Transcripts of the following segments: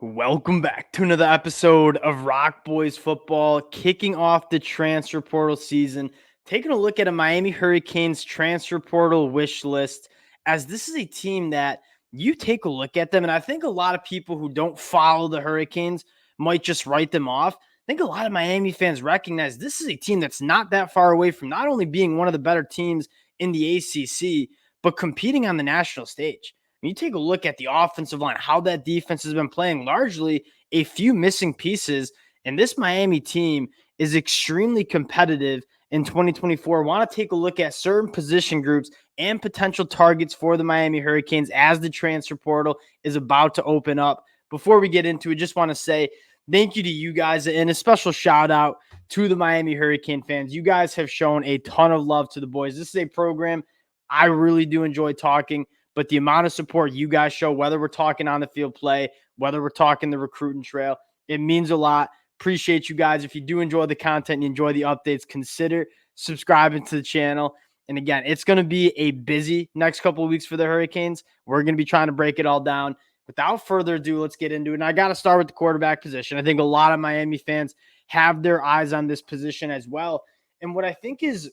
Welcome back to another episode of Rock Boys Football, kicking off the transfer portal season, taking a look at a Miami Hurricanes transfer portal wish list, as this is a team that you take a look at them, and I think a lot of people who don't follow the Hurricanes might just write them off. I think a lot of Miami fans recognize this is a team that's not that far away from not only being one of the better teams in the ACC, but competing on the national stage. When you take a look at the offensive line, how that defense has been playing, largely a few missing pieces, and this Miami team is extremely competitive in 2024. I want to take a look at certain position groups and potential targets for the Miami Hurricanes as the transfer portal is about to open up. Before we get into it, just want to say thank you to you guys and a special shout out to the Miami Hurricane fans. You guys have shown a ton of love to the boys. This is a program I really do enjoy talking. But the amount of support you guys show, whether we're talking on the field play, whether we're talking the recruiting trail, it means a lot. Appreciate you guys. If you do enjoy the content and you enjoy the updates, consider subscribing to the channel. And again, it's going to be a busy next couple of weeks for the Hurricanes. We're going to be trying to break it all down. Without further ado, let's get into it. And I got to start with the quarterback position. I think a lot of Miami fans have their eyes on this position as well. And what I think is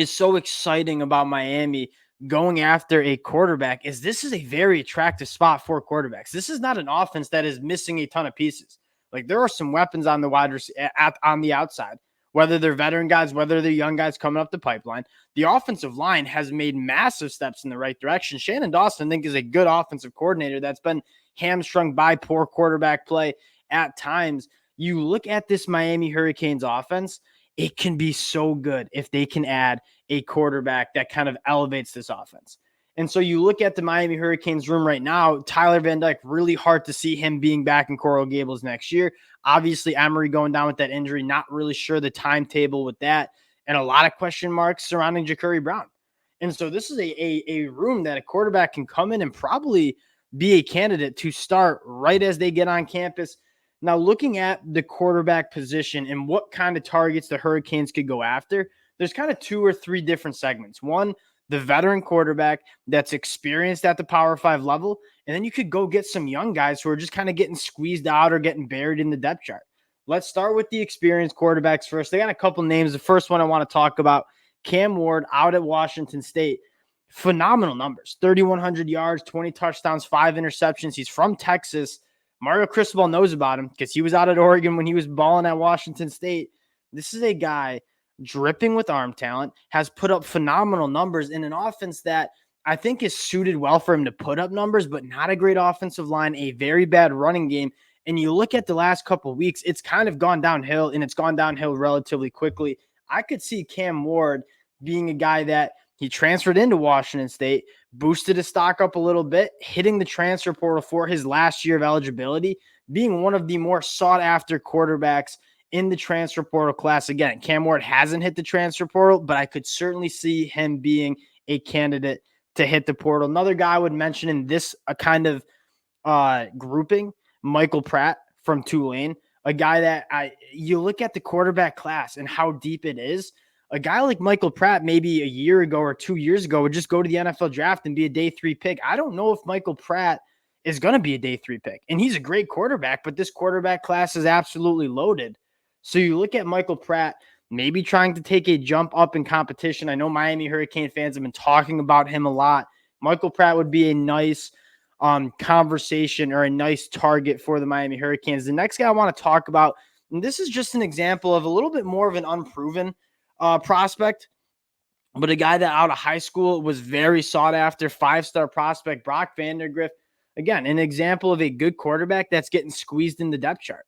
so exciting about Miami going after a quarterback is this is a very attractive spot for quarterbacks. This is not an offense that is missing a ton of pieces. Like, there are some weapons on the on the outside, whether they're veteran guys, whether they're young guys coming up the pipeline. The offensive line has made massive steps in the right direction. Shannon Dawson, I think, is a good offensive coordinator that's been hamstrung by poor quarterback play at times. You look at this Miami Hurricanes offense, it can be so good if they can add a quarterback that kind of elevates this offense. And so you look at the Miami Hurricanes room right now, Tyler Van Dyke, really hard to see him being back in Coral Gables next year. Obviously, Emery going down with that injury, not really sure the timetable with that, and a lot of question marks surrounding Ja'Cory Brown. And so this is a room that a quarterback can come in and probably be a candidate to start right as they get on campus. Now, looking at the quarterback position and what kind of targets the Hurricanes could go after, there's kind of two or three different segments. One, the veteran quarterback that's experienced at the Power 5 level, and then you could go get some young guys who are just kind of getting squeezed out or getting buried in the depth chart. Let's start with the experienced quarterbacks first. They got a couple names. The first one I want to talk about, Cam Ward out at Washington State. Phenomenal numbers, 3,100 yards, 20 touchdowns, 5 interceptions. He's from Texas. Mario Cristobal knows about him because he was out at Oregon when he was balling at Washington State. This is a guy dripping with arm talent, has put up phenomenal numbers in an offense that I think is suited well for him to put up numbers, but not a great offensive line, a very bad running game. And you look at the last couple of weeks, it's kind of gone downhill, and it's gone downhill relatively quickly. I could see Cam Ward being a guy that he transferred into Washington State, boosted his stock up a little bit, hitting the transfer portal for his last year of eligibility, being one of the more sought-after quarterbacks in the transfer portal class. Again, Cam Ward hasn't hit the transfer portal, but I could certainly see him being a candidate to hit the portal. Another guy I would mention in this kind of grouping, Michael Pratt from Tulane, a guy that you look at the quarterback class and how deep it is. A guy like Michael Pratt, maybe a year ago or 2 years ago, would just go to the NFL draft and be a day 3 pick. I don't know if Michael Pratt is going to be a day 3 pick. And he's a great quarterback, but this quarterback class is absolutely loaded. So you look at Michael Pratt, maybe trying to take a jump up in competition. I know Miami Hurricane fans have been talking about him a lot. Michael Pratt would be a nice conversation or a nice target for the Miami Hurricanes. The next guy I want to talk about, and this is just an example of a little bit more of an unproven prospect, but a guy that out of high school was very sought after, 5-star prospect, Brock Vandergriff. Again, an example of a good quarterback that's getting squeezed in the depth chart.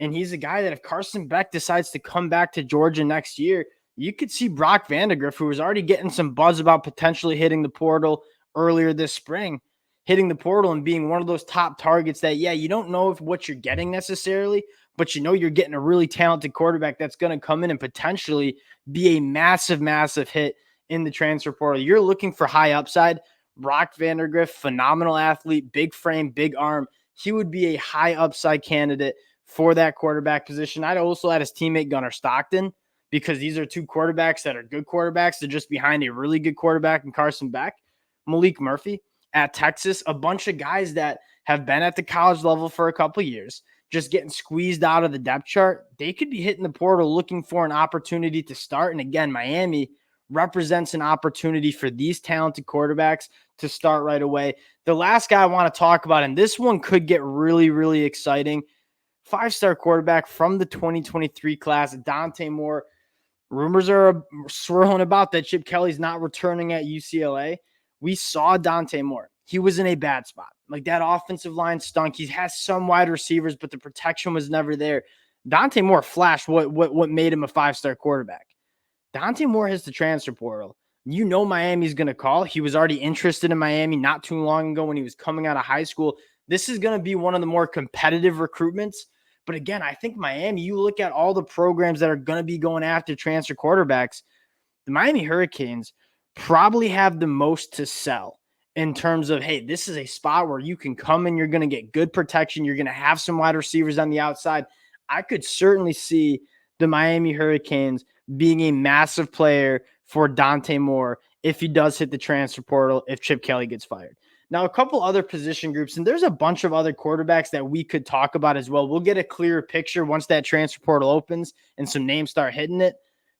And he's a guy that if Carson Beck decides to come back to Georgia next year, you could see Brock Vandergriff, who was already getting some buzz about potentially hitting the portal earlier this spring, hitting the portal and being one of those top targets that, yeah, you don't know if what you're getting necessarily, but you know you're getting a really talented quarterback that's going to come in and potentially be a massive, massive hit in the transfer portal. You're looking for high upside. Brock Vandergriff, phenomenal athlete, big frame, big arm. He would be a high upside candidate for that quarterback position. I'd also add his teammate Gunnar Stockton, because these are two quarterbacks that are good quarterbacks. They're just behind a really good quarterback in Carson Beck. Malik Murphy at Texas, a bunch of guys that have been at the college level for a couple years, just getting squeezed out of the depth chart. They could be hitting the portal looking for an opportunity to start. And again, Miami represents an opportunity for these talented quarterbacks to start right away. The last guy I want to talk about, and this one could get really, really exciting, five-star quarterback from the 2023 class, Dante Moore. Rumors are swirling about that Chip Kelly's not returning at UCLA. We saw Dante Moore. He was in a bad spot. Like, that offensive line stunk. He has some wide receivers, but the protection was never there. Dante Moore flashed what made him a five-star quarterback. Dante Moore hits the transfer portal. You know Miami's going to call. He was already interested in Miami not too long ago when he was coming out of high school. This is going to be one of the more competitive recruitments. But again, I think Miami, you look at all the programs that are going to be going after transfer quarterbacks, the Miami Hurricanes probably have the most to sell in terms of, hey, this is a spot where you can come and you're going to get good protection. You're going to have some wide receivers on the outside. I could certainly see the Miami Hurricanes being a massive player for Dante Moore if he does hit the transfer portal, if Chip Kelly gets fired. Now, a couple other position groups, and there's a bunch of other quarterbacks that we could talk about as well. We'll get a clearer picture once that transfer portal opens and some names start hitting it.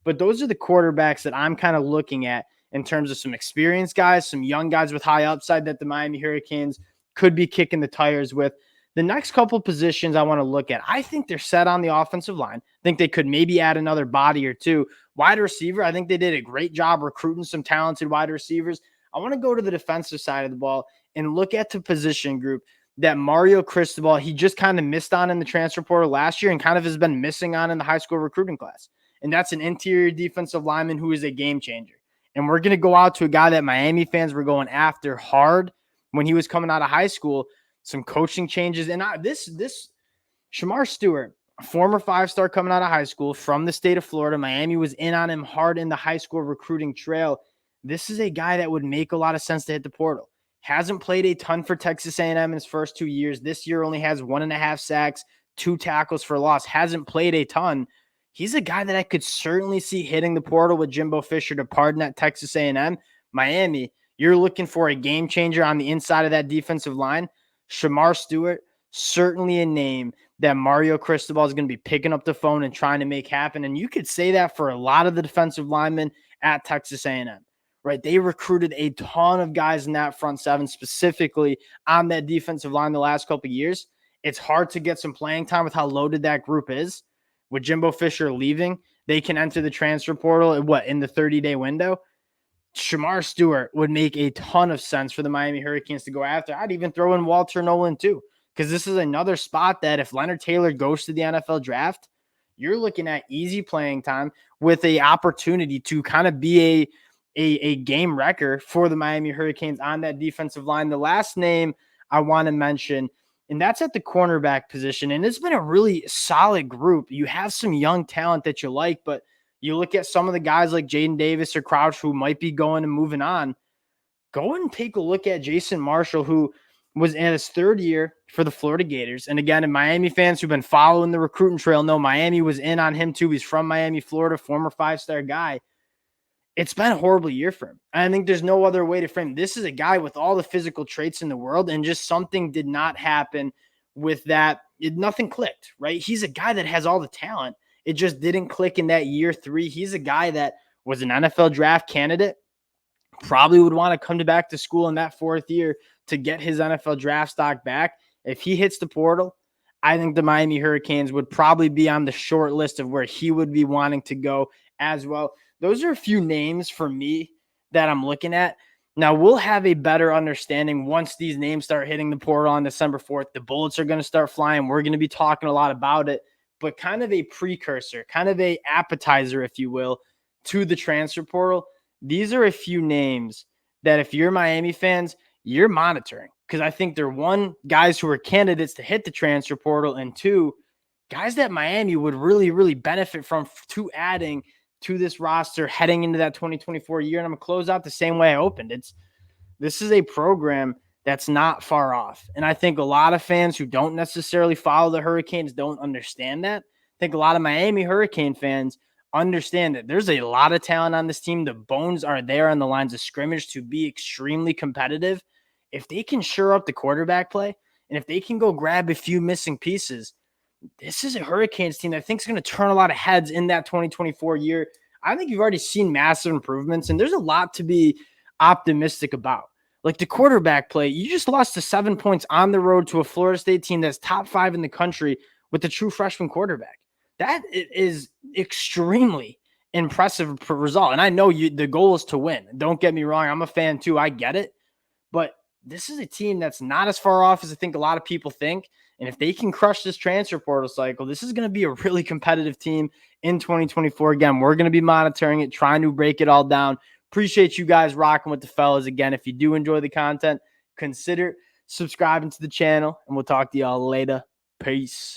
But those are the quarterbacks that I'm kind of looking at in terms of some experienced guys, some young guys with high upside that the Miami Hurricanes could be kicking the tires with. The next couple positions I want to look at, I think they're set on the offensive line. I think they could maybe add another body or two. Wide receiver, I think they did a great job recruiting some talented wide receivers. I want to go to the defensive side of the ball and look at the position group that Mario Cristobal, he just kind of missed on in the transfer portal last year and kind of has been missing on in the high school recruiting class. And that's an interior defensive lineman who is a game changer. And we're going to go out to a guy that Miami fans were going after hard when he was coming out of high school. Some coaching changes. And this Shamar Stewart, a former five-star coming out of high school from the state of Florida. Miami was in on him hard in the high school recruiting trail. This is a guy that would make a lot of sense to hit the portal. Hasn't played a ton for Texas A&M in his first 2 years. This year only has 1.5 sacks, 2 tackles for loss. Hasn't played a ton. He's a guy that I could certainly see hitting the portal with Jimbo Fisher departing at Texas A&M. Miami, you're looking for a game changer on the inside of that defensive line. Shamar Stewart, certainly a name that Mario Cristobal is going to be picking up the phone and trying to make happen. And you could say that for a lot of the defensive linemen at Texas A&M, right? They recruited a ton of guys in that front seven, specifically on that defensive line the last couple of years. It's hard to get some playing time with how loaded that group is. With Jimbo Fisher leaving, they can enter the transfer portal in the 30-day window. Shamar Stewart would make a ton of sense for the Miami Hurricanes to go after. I'd even throw in Walter Nolan too, because this is another spot that if Leonard Taylor goes to the NFL draft, you're looking at easy playing time with a opportunity to kind of be a game wrecker for the Miami Hurricanes on that defensive line. The last name I want to mention, and that's at the cornerback position, and it's been a really solid group. You have some young talent that you like, but you look at some of the guys like Jaden Davis or Crouch who might be going and moving on. Go and take a look at Jason Marshall, who was in his third year for the Florida Gators. And again, and Miami fans who've been following the recruiting trail know Miami was in on him too. He's from Miami, Florida, former 5-star guy. It's been a horrible year for him. I think there's no other way to frame. This is a guy with all the physical traits in the world, and just something did not happen with that. Nothing clicked, right? He's a guy that has all the talent. It just didn't click in that year 3. He's a guy that was an NFL draft candidate, probably would want to come back to school in that 4th year to get his NFL draft stock back. If he hits the portal, I think the Miami Hurricanes would probably be on the short list of where he would be wanting to go as well. Those are a few names for me that I'm looking at. Now, we'll have a better understanding once these names start hitting the portal on December 4th. The bullets are going to start flying. We're going to be talking a lot about it, but kind of a precursor, kind of a appetizer, if you will, to the transfer portal. These are a few names that if you're Miami fans, you're monitoring, because I think they're, one, guys who are candidates to hit the transfer portal, and 2, guys that Miami would really, really benefit from to adding to this roster heading into that 2024 year. And I'm going to close out the same way I opened. This is a program that's not far off. And I think a lot of fans who don't necessarily follow the Hurricanes don't understand that. I think a lot of Miami Hurricane fans understand that there's a lot of talent on this team. The bones are there on the lines of scrimmage to be extremely competitive. If they can shore up the quarterback play, And if they can go grab a few missing pieces, this is a Hurricanes team that I think is going to turn a lot of heads in that 2024 year. I think you've already seen massive improvements, and there's a lot to be optimistic about. Like the quarterback play, you just lost to 7 points on the road to a Florida State team that's top 5 in the country with a true freshman quarterback. That is extremely impressive result. And I know the goal is to win. Don't get me wrong. I'm a fan too. I get it. But this is a team that's not as far off as I think a lot of people think. And if they can crush this transfer portal cycle, this is going to be a really competitive team in 2024. Again, we're going to be monitoring it, trying to break it all down. Appreciate you guys rocking with the fellas. Again, if you do enjoy the content, consider subscribing to the channel, and we'll talk to y'all later. Peace.